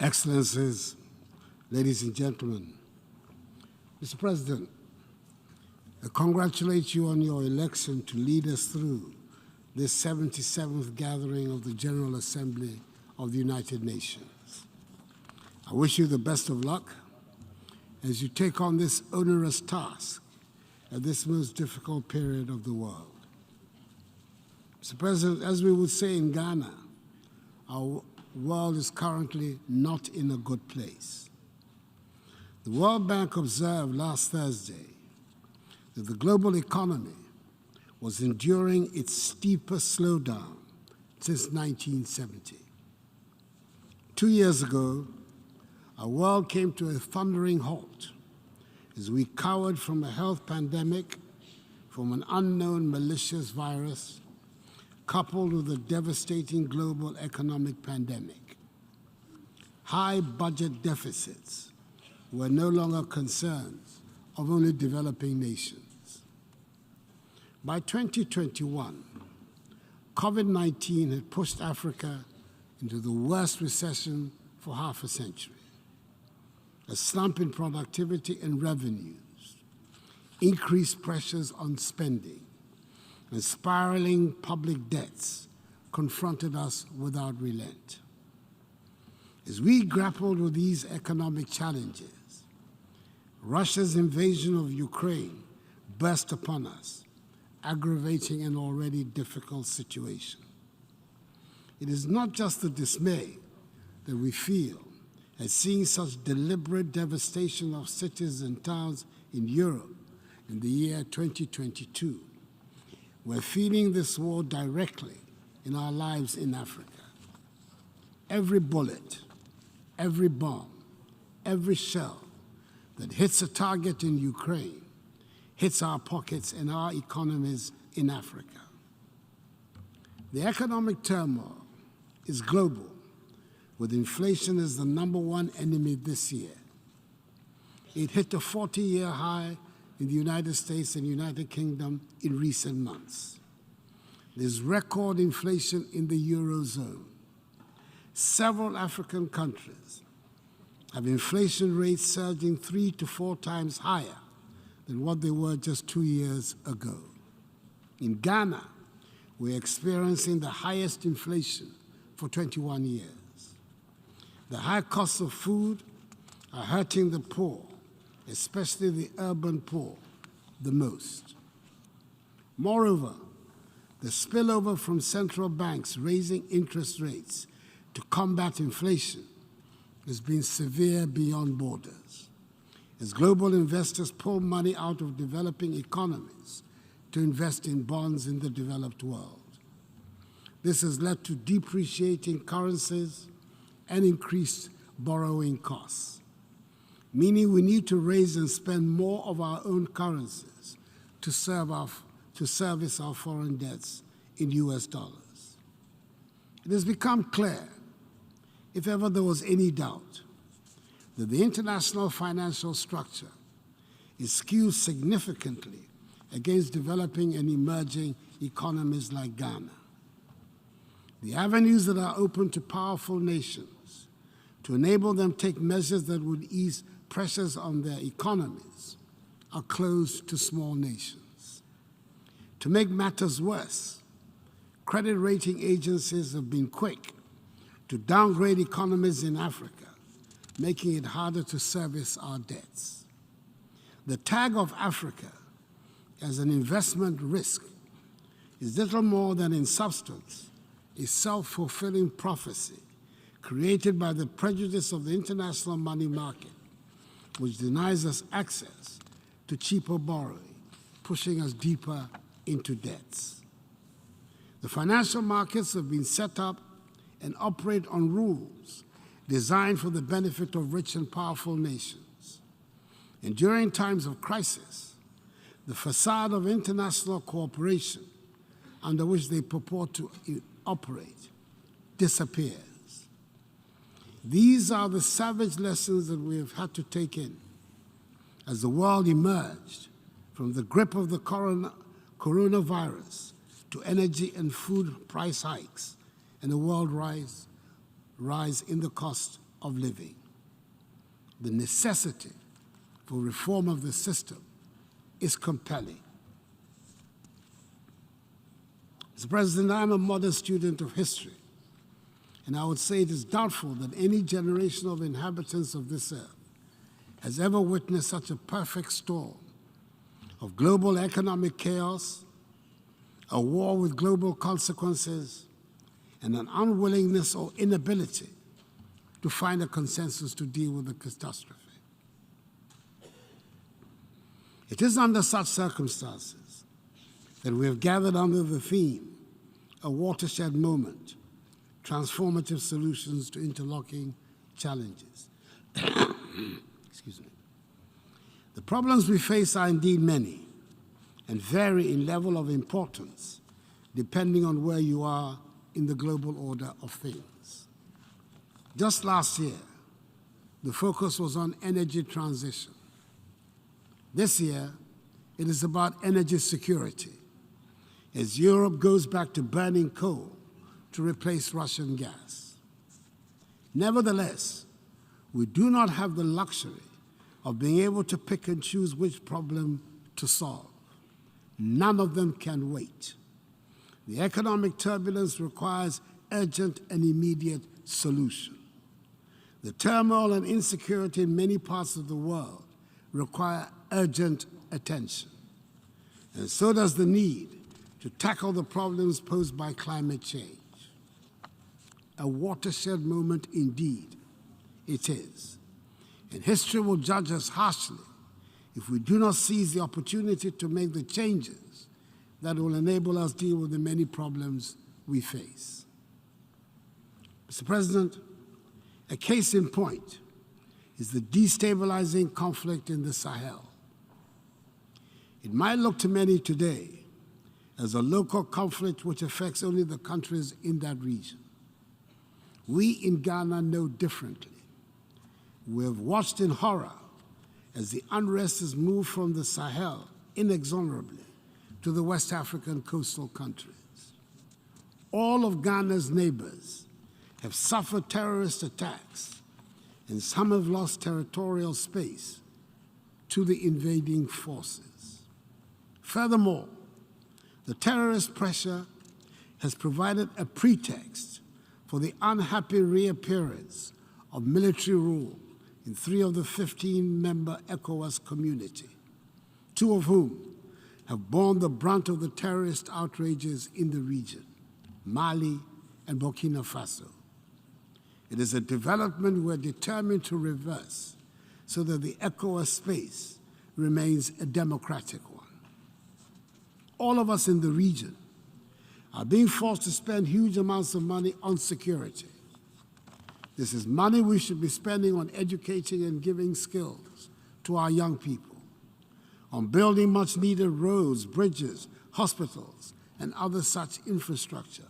Excellencies, ladies and gentlemen, Mr. President, I congratulate you on your election to lead us through this 77th gathering of the General Assembly of the United Nations. I wish you the best of luck as you take on this onerous task at this most difficult period of the world. Mr. President, as we would say in Ghana, our world is currently not in a good place. The World Bank observed last Thursday that the global economy was enduring its steepest slowdown since 1970. 2 years ago, our world came to a thundering halt as we cowered from a health pandemic, from an unknown malicious virus, coupled with a devastating global economic pandemic. High budget deficits were no longer concerns of only developing nations. By 2021, COVID-19 had pushed Africa into the worst recession for half a century. A slump in productivity and revenues, increased pressures on spending, and spiraling public debts confronted us without relent. As we grappled with these economic challenges, Russia's invasion of Ukraine burst upon us, aggravating an already difficult situation. It is not just the dismay that we feel at seeing such deliberate devastation of cities and towns in Europe in the year 2022. We're feeling this war directly in our lives in Africa. Every bullet, every bomb, every shell that hits a target in Ukraine hits our pockets and our economies in Africa. The economic turmoil is global, with inflation as the #1 enemy this year. It hit a 40-year high in the United States and United Kingdom in recent months. There's record inflation in the Eurozone. Several African countries have inflation rates surging 3 to 4 times higher than what they were just 2 years ago. In Ghana, we're experiencing the highest inflation for 21 years. The high costs of food are hurting the poor, especially the urban poor, the most. Moreover, the spillover from central banks raising interest rates to combat inflation has been severe beyond borders, as global investors pull money out of developing economies to invest in bonds in the developed world. This has led to depreciating currencies and increased borrowing costs, meaning we need to raise and spend more of our own currencies to service our foreign debts in US dollars. It has become clear, if ever there was any doubt, that the international financial structure is skewed significantly against developing and emerging economies like Ghana. The avenues that are open to powerful nations to enable them take measures that would ease pressures on their economies are closed to small nations. To make matters worse, credit rating agencies have been quick to downgrade economies in Africa, making it harder to service our debts. The tag of Africa as an investment risk is little more than, in substance, a self-fulfilling prophecy created by the prejudice of the international money market, which denies us access to cheaper borrowing, pushing us deeper into debts. The financial markets have been set up and operate on rules designed for the benefit of rich and powerful nations. And during times of crisis, the facade of international cooperation under which they purport to operate disappears. These are the savage lessons that we have had to take in as the world emerged from the grip of the coronavirus to energy and food price hikes and the world rise in the cost of living. The necessity for reform of the system is compelling. Mr. President, I'm a modest student of history, and I would say it is doubtful that any generation of inhabitants of this earth has ever witnessed such a perfect storm of global economic chaos, a war with global consequences, and an unwillingness or inability to find a consensus to deal with the catastrophe. It is under such circumstances that we have gathered under the theme, a watershed moment, transformative solutions to interlocking challenges. Excuse me. The problems we face are indeed many and vary in level of importance depending on where you are in the global order of things. Just last year, the focus was on energy transition. This year, it is about energy security, as Europe goes back to burning coal to replace Russian gas. Nevertheless, we do not have the luxury of being able to pick and choose which problem to solve. None of them can wait. The economic turbulence requires urgent and immediate solution. The turmoil and insecurity in many parts of the world require urgent attention. And so does the need to tackle the problems posed by climate change. A watershed moment indeed it is. And history will judge us harshly if we do not seize the opportunity to make the changes that will enable us to deal with the many problems we face. Mr. President, a case in point is the destabilizing conflict in the Sahel. It might look to many today as a local conflict which affects only the countries in that region. We in Ghana know differently. We have watched in horror as the unrest has moved from the Sahel inexorably to the West African coastal countries. All of Ghana's neighbors have suffered terrorist attacks, and some have lost territorial space to the invading forces. Furthermore, the terrorist pressure has provided a pretext for the unhappy reappearance of military rule in 3 of the 15-member ECOWAS community, 2 of whom have borne the brunt of the terrorist outrages in the region, Mali and Burkina Faso. It is a development we're determined to reverse so that the ECOWAS space remains a democratic one. All of us in the region are being forced to spend huge amounts of money on security. This is money we should be spending on educating and giving skills to our young people, on building much-needed roads, bridges, hospitals, and other such infrastructure,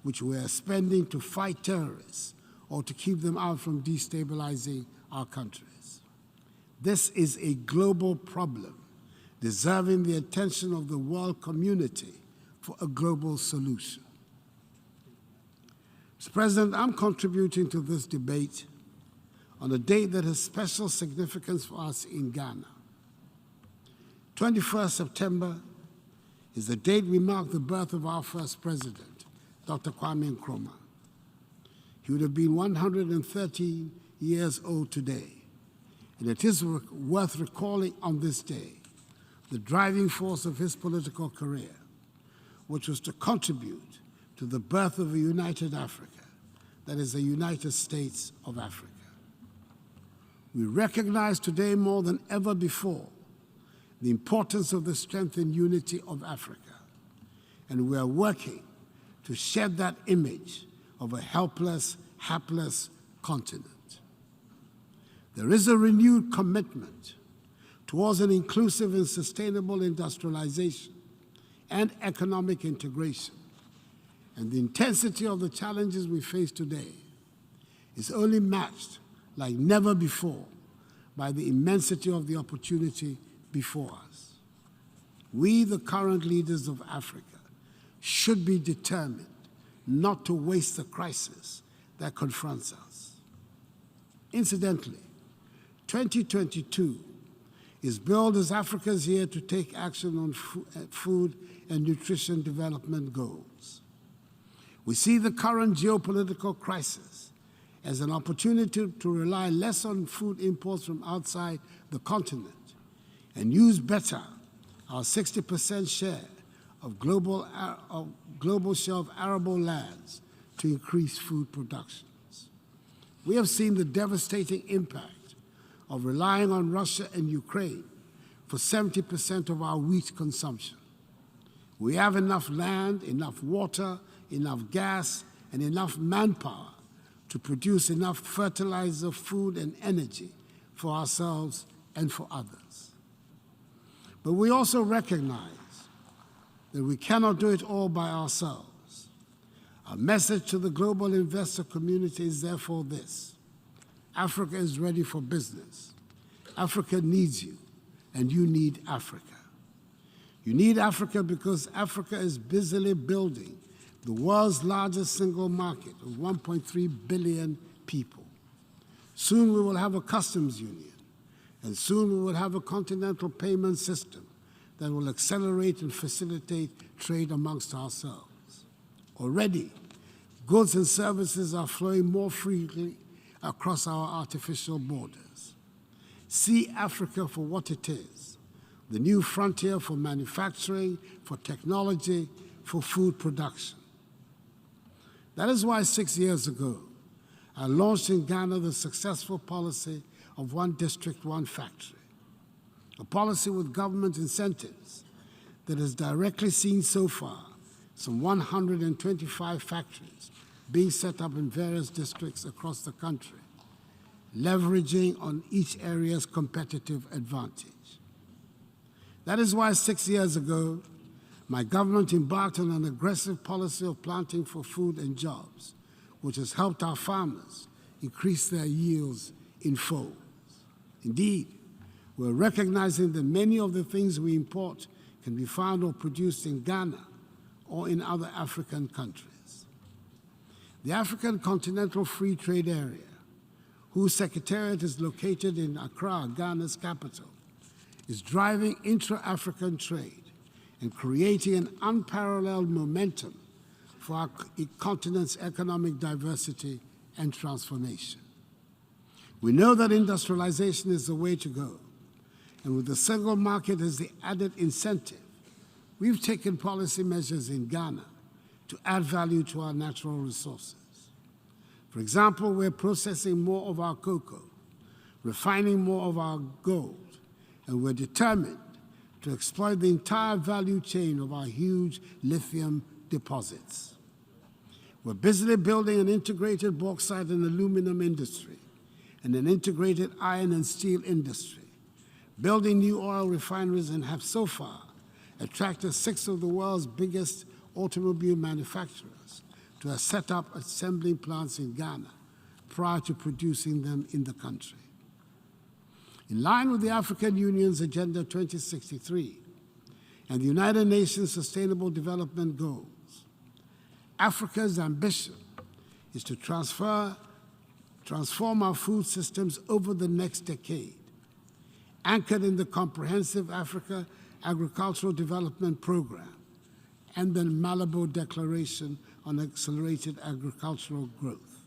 which we are spending to fight terrorists or to keep them out from destabilizing our countries. This is a global problem, deserving the attention of the world community for a global solution. Mr. President, I'm contributing to this debate on a date that has special significance for us in Ghana. 21st September is the date we mark the birth of our first president, Dr. Kwame Nkrumah. He would have been 113 years old today, and it is worth recalling on this day the driving force of his political career, which was to contribute to the birth of a united Africa, that is, the United States of Africa. We recognize today more than ever before the importance of the strength and unity of Africa, and we are working to shed that image of a helpless, hapless continent. There is a renewed commitment towards an inclusive and sustainable industrialization and economic integration, and the intensity of the challenges we face today is only matched like never before by the immensity of the opportunity before us. We, the current leaders of Africa, should be determined not to waste the crisis that confronts us. Incidentally, 2022 is billed as Africa's year to take action on food and nutrition development goals. We see the current geopolitical crisis as an opportunity to rely less on food imports from outside the continent and use better our 60% share of global shelf arable lands to increase food productions. We have seen the devastating impact of relying on Russia and Ukraine for 70% of our wheat consumption. We have enough land, enough water, enough gas, and enough manpower to produce enough fertilizer, food, and energy for ourselves and for others. But we also recognize that we cannot do it all by ourselves. Our message to the global investor community is therefore this: Africa is ready for business. Africa needs you, and you need Africa. You need Africa because Africa is busily building the world's largest single market of 1.3 billion people. Soon we will have a customs union, and soon we will have a continental payment system that will accelerate and facilitate trade amongst ourselves. Already, goods and services are flowing more freely across our artificial borders. See Africa for what it is: the new frontier for manufacturing, for technology, for food production. That is why 6 years ago, I launched in Ghana the successful policy of one district, one factory, a policy with government incentives that has directly seen so far some 125 factories being set up in various districts across the country, leveraging on each area's competitive advantage. That is why 6 years ago, my government embarked on an aggressive policy of planting for food and jobs, which has helped our farmers increase their yields in folds. Indeed, we're recognizing that many of the things we import can be found or produced in Ghana or in other African countries. The African Continental Free Trade Area, whose secretariat is located in Accra, Ghana's capital, is driving intra-African trade and creating an unparalleled momentum for our continent's economic diversity and transformation. We know that industrialization is the way to go, and with the single market as the added incentive, we've taken policy measures in Ghana to add value to our natural resources. For example, we're processing more of our cocoa, refining more of our gold, and we're determined to exploit the entire value chain of our huge lithium deposits. We're busily building an integrated bauxite and aluminum industry and an integrated iron and steel industry, building new oil refineries, and have so far attracted 6 of the world's biggest automobile manufacturers to have set up assembling plants in Ghana prior to producing them in the country. In line with the African Union's Agenda 2063 and the United Nations Sustainable Development Goals, Africa's ambition is to transform our food systems over the next decade, anchored in the Comprehensive Africa Agricultural Development Program and the Malabo Declaration on Accelerated Agricultural Growth.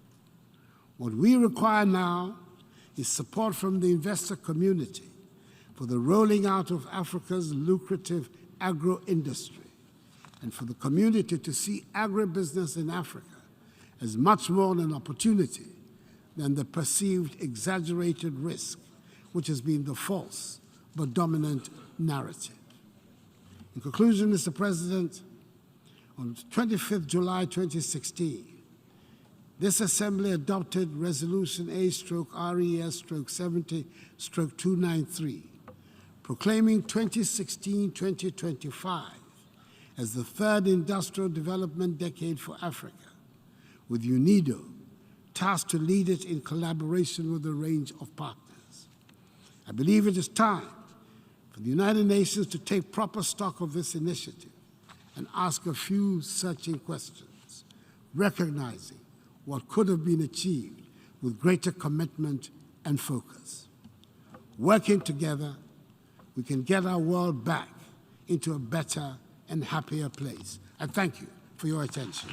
What we require now is support from the investor community for the rolling out of Africa's lucrative agro-industry, and for the community to see agribusiness in Africa as much more an opportunity than the perceived exaggerated risk, which has been the false but dominant narrative. In conclusion, Mr. President, on 25th July 2016, this Assembly adopted Resolution A/RES/70/293, proclaiming 2016-2025 as the third industrial development decade for Africa, with UNIDO tasked to lead it in collaboration with a range of partners. I believe it is time for the United Nations to take proper stock of this initiative and ask a few searching questions, recognizing what could have been achieved with greater commitment and focus. Working together, we can get our world back into a better and happier place. I thank you for your attention.